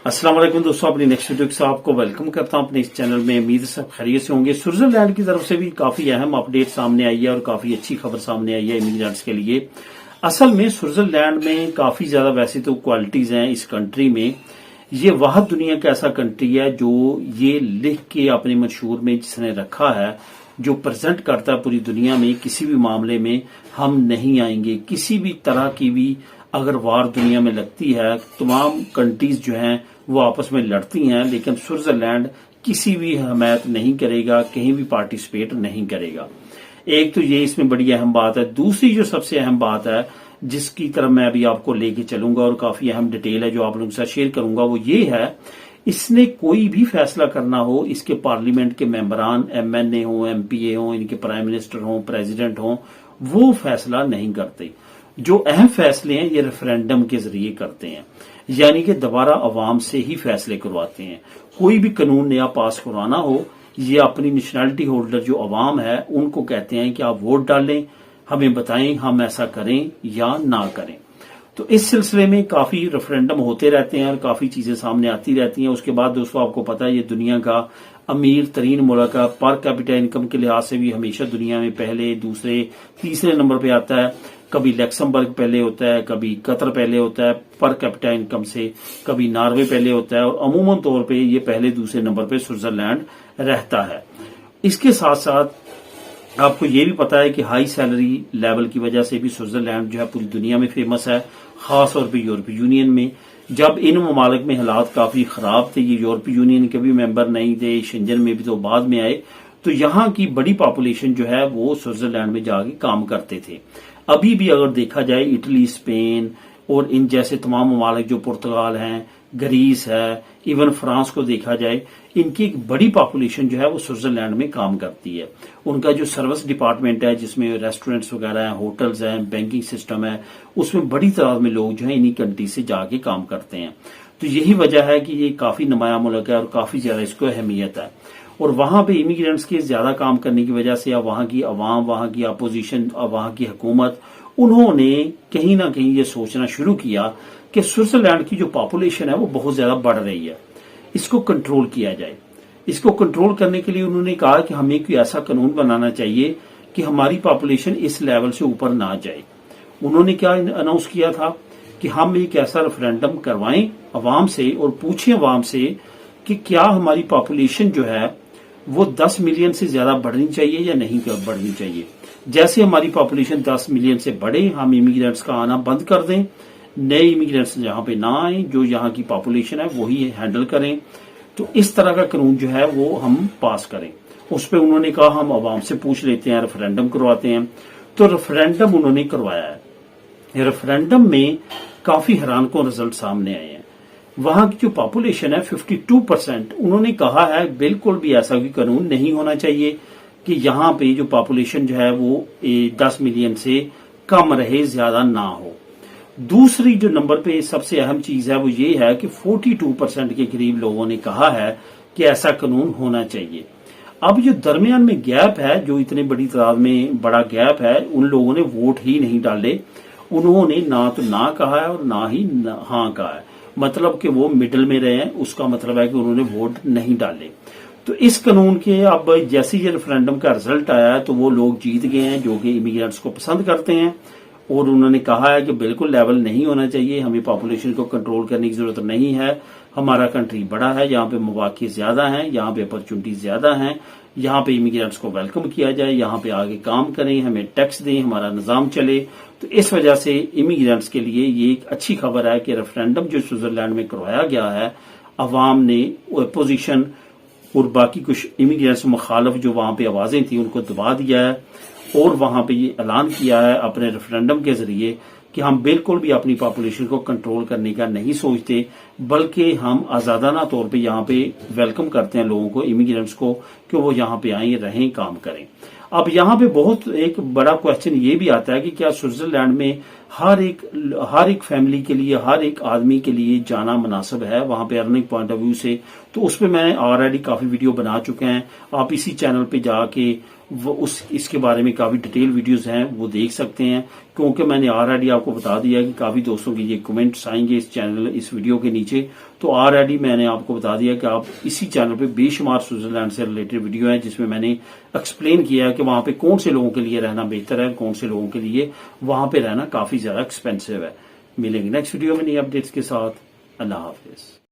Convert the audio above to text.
अस्सलाम वालेकुम दोस्तों, अपनी नेक्स्ट वीडियो के साथ आपको वेलकम करता हूं अपने इस चैनल में। उम्मीद सब खैरियत से होंगे। स्विट्जरलैंड की तरफ से भी काफी अहम अपडेट सामने आई है और काफी अच्छी खबर सामने आई है इमिग्रेंट्स के लिए। असल में स्विट्जरलैंड में काफी ज्यादा वैसे तो क्वालिटीज हैं इस कंट्री में। ये वाहिद दुनिया का ऐसा कंट्री है जो ये लिख के अपने मंशूर में जिसने रखा है, जो प्रेजेंट करता है पूरी दुनिया में, किसी भी मामले में हम नहीं आएंगे। किसी भी तरह की भी अगर वार दुनिया में लगती है, तमाम कंट्रीज जो हैं वो आपस में लड़ती हैं, लेकिन स्विट्जरलैंड किसी भी हमायत नहीं करेगा, कहीं भी पार्टिसिपेट नहीं करेगा। एक तो ये इसमें बड़ी अहम बात है। दूसरी जो सबसे अहम बात है जिसकी तरफ मैं अभी आपको लेके चलूंगा और काफी अहम डिटेल है जो आप लोगों के साथ शेयर करूंगा, वो ये है, इसने कोई भी फैसला करना हो, इसके पार्लियामेंट के मेंबरान MNA हो, MPA हो, इनके प्राइम मिनिस्टर हो, प्रेसिडेंट हो, वो फैसला नहीं करते। जो अहम फैसले हैं ये रेफरेंडम के जरिए करते हैं, यानी कि दोबारा अवाम से ही फैसले करवाते हैं। कोई भी कानून नया पास करवाना हो, ये अपनी नेशनैलिटी होल्डर जो अवाम है उनको कहते हैं कि आप वोट डालें, हमें बताएं हम ऐसा करें या ना करें। तो इस सिलसिले में काफी रेफरेंडम होते रहते हैं और काफी चीजें सामने आती रहती हैं। उसके बाद दोस्तों आपको पता है ये दुनिया का अमीर तरीन मुल्क है। पर कैपिटा इनकम के लिहाज से भी हमेशा दुनिया में पहले, दूसरे, तीसरे नंबर पे आता है। कभी लक्समबर्ग पहले होता है, कभी कतर पहले होता है पर कैपिटा इनकम से, कभी नॉर्वे पहले होता है, और अमूमन तौर पे ये पहले दूसरे नंबर पे स्विट्जरलैंड रहता है। इसके साथ साथ आपको ये भी पता है कि हाई सैलरी लेवल की वजह से भी स्विट्जरलैंड जो है पूरी दुनिया में फेमस है, खास तौर पे यूरोपीय यूनियन में। जब इन ममालिक में हालात काफी खराब थे, ये यूरोपीय यूनियन के भी मेंबर नहीं थे, शेंजन में भी तो बाद में आए, तो यहाँ की बड़ी पॉपुलेशन जो है वो स्विट्जरलैंड में जाके काम करते थे। अभी भी अगर देखा जाए इटली, स्पेन और इन जैसे तमाम ममालिक जो पुर्तगाल हैं, ग्रीस है, इवन फ्रांस को देखा जाए, इनकी एक बड़ी पॉपुलेशन जो है वो स्विट्जरलैंड में काम करती है। उनका जो सर्विस डिपार्टमेंट है जिसमें रेस्टोरेंट्स वगैरह हैं, होटल्स हैं, बैंकिंग सिस्टम है, उसमें बड़ी तादाद में लोग जो है इन्हीं कंट्री से जाके काम करते हैं। तो यही वजह है कि ये काफी नुमाया मुल्क है और काफी ज्यादा इसको अहमियत है। और वहां पे इमिग्रेंट्स के ज्यादा काम करने की वजह से या वहां की अवाम, वहां की अपोजिशन, वहां की हुकूमत, उन्होंने कहीं ना कहीं ये सोचना शुरू किया कि स्विट्जरलैंड की जो पॉपुलेशन है वो बहुत ज्यादा बढ़ रही है, इसको कंट्रोल किया जाए। इसको कंट्रोल करने के लिए उन्होंने कहा कि हमें कोई ऐसा कानून बनाना चाहिए कि हमारी पॉपुलेशन इस लेवल से ऊपर ना जाए। उन्होंने क्या अनाउंस किया था कि हम एक ऐसा रेफरेंडम करवाएं अवाम से और पूछें अवाम से कि क्या हमारी पॉपुलेशन जो है वो 10 मिलियन से ज्यादा बढ़नी चाहिए या नहीं बढ़नी चाहिए। जैसे हमारी पॉपुलेशन 10 मिलियन से बढ़े, हम इमिग्रेंट्स का आना बंद कर दें, नए इमिग्रेंट्स यहाँ पे ना आए, जो यहाँ की पॉपुलेशन है वही हैंडल करें। तो इस तरह का कानून जो है वो हम पास करें। उस पर उन्होंने कहा हम अवाम से पूछ लेते हैं, रेफरेंडम करवाते हैं। तो रेफरेंडम उन्होंने करवाया है। रेफरेंडम में काफी हैरानकुन रिजल्ट सामने आए हैं। वहां की जो पॉपुलेशन है 52%, उन्होंने कहा है बिल्कुल भी ऐसा कोई कानून नहीं होना चाहिए कि यहाँ पे जो पॉपुलेशन जो है वो 10 मिलियन से कम रहे, ज्यादा ना हो। दूसरी जो नंबर पे सबसे अहम चीज है वो ये है कि 42% के करीब लोगों ने कहा है कि ऐसा कानून होना चाहिए। अब जो दरमियान में गैप है, जो इतने बड़ी तादाद में बड़ा गैप है, उन लोगों ने वोट ही नहीं डाले। उन्होंने ना तो ना कहा है और ना ही हाँ कहा है, मतलब कि वो मिडल में रहे हैं। उसका मतलब है कि उन्होंने वोट नहीं डाले। तो इस कानून के अब जैसे ये रेफरेंडम का रिजल्ट आया है तो वो लोग जीत गए हैं जो कि इमिग्रेंट्स को पसंद करते हैं, और उन्होंने कहा है कि बिल्कुल लेवल नहीं होना चाहिए, हमें पॉपुलेशन को कंट्रोल करने की जरूरत नहीं है। हमारा कंट्री बड़ा है, यहाँ पे मौके ज्यादा हैं, यहाँ पे अपॉर्चुनिटीज ज्यादा हैं, यहाँ पे इमिग्रेंट्स को वेलकम किया जाए, यहाँ पे आगे काम करें, हमें टैक्स दें, हमारा निजाम चले। तो इस वजह से इमिग्रेंट्स के लिए ये एक अच्छी खबर है कि रेफरेंडम जो स्विट्जरलैंड में करवाया गया है, अवाम ने, अपोजिशन और बाकी कुछ इमिग्रेंट्स मुखालफ जो वहां पे आवाजें थी उनको दबा दिया है, और वहां पे ये ऐलान किया है अपने रेफरेंडम के जरिए कि हम बिल्कुल भी अपनी पॉपुलेशन को कंट्रोल करने का नहीं सोचते, बल्कि हम आजादाना तौर पे यहाँ पे वेलकम करते हैं लोगों को, इमिग्रेंट्स को, कि वो यहाँ पे आए, रहें, काम करें। अब यहाँ पे बहुत एक बड़ा क्वेश्चन ये भी आता है कि क्या स्विट्जरलैंड में हर एक फैमिली के लिए, हर एक आदमी के लिए जाना मुनासिब है वहां पे अर्निंग पॉइंट ऑफ व्यू से। तो उस पर मैं ऑलरेडी काफी वीडियो बना चुके हैं, आप इसी चैनल पे जाके وہ اس کے بارے میں کافی ڈیٹیل ویڈیوز ہیں، وہ دیکھ سکتے ہیں، کیونکہ میں نے آلریڈی آپ کو بتا دیا کہ کافی دوستوں کے یہ کمنٹس آئیں گے اس ویڈیو کے نیچے، تو آلریڈی میں نے آپ کو بتا دیا کہ آپ اسی چینل پہ بے شمار سوئٹزرلینڈ سے ریلیٹڈ ویڈیو ہیں جس میں میں نے ایکسپلین کیا ہے کہ وہاں پہ کون سے لوگوں کے لیے رہنا بہتر ہے، کون سے لوگوں کے لیے وہاں پہ رہنا کافی زیادہ ایکسپینسو ہے۔ ملیں گے نیکسٹ ویڈیو میں نئی اپڈیٹس کے ساتھ۔ اللہ حافظ۔